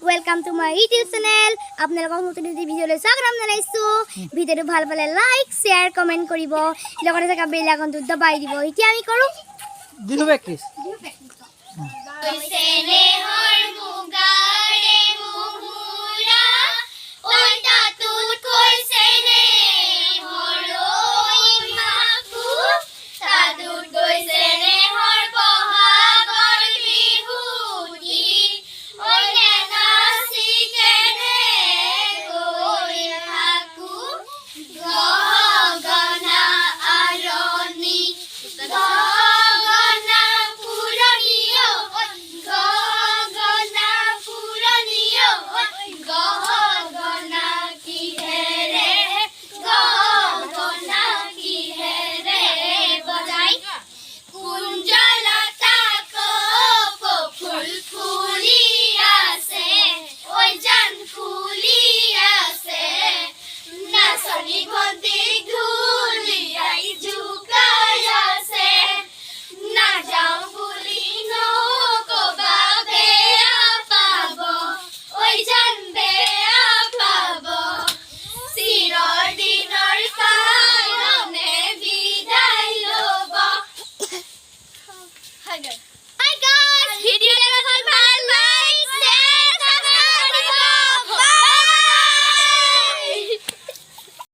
Welcome to my YouTube channel. আপোনালোকক নতুন এটি ভিডিঅ'লৈ স্বাগতম জনাইছোঁ। ভিডিঅ'টো ভাল পালে লাইক শ্বেয়াৰ কমেণ্ট কৰিব, লগতে থকা বেল আইকনটো দবাই দিব। এতিয়া আমি কৰোঁ দিলো প্ৰেক্টিছ।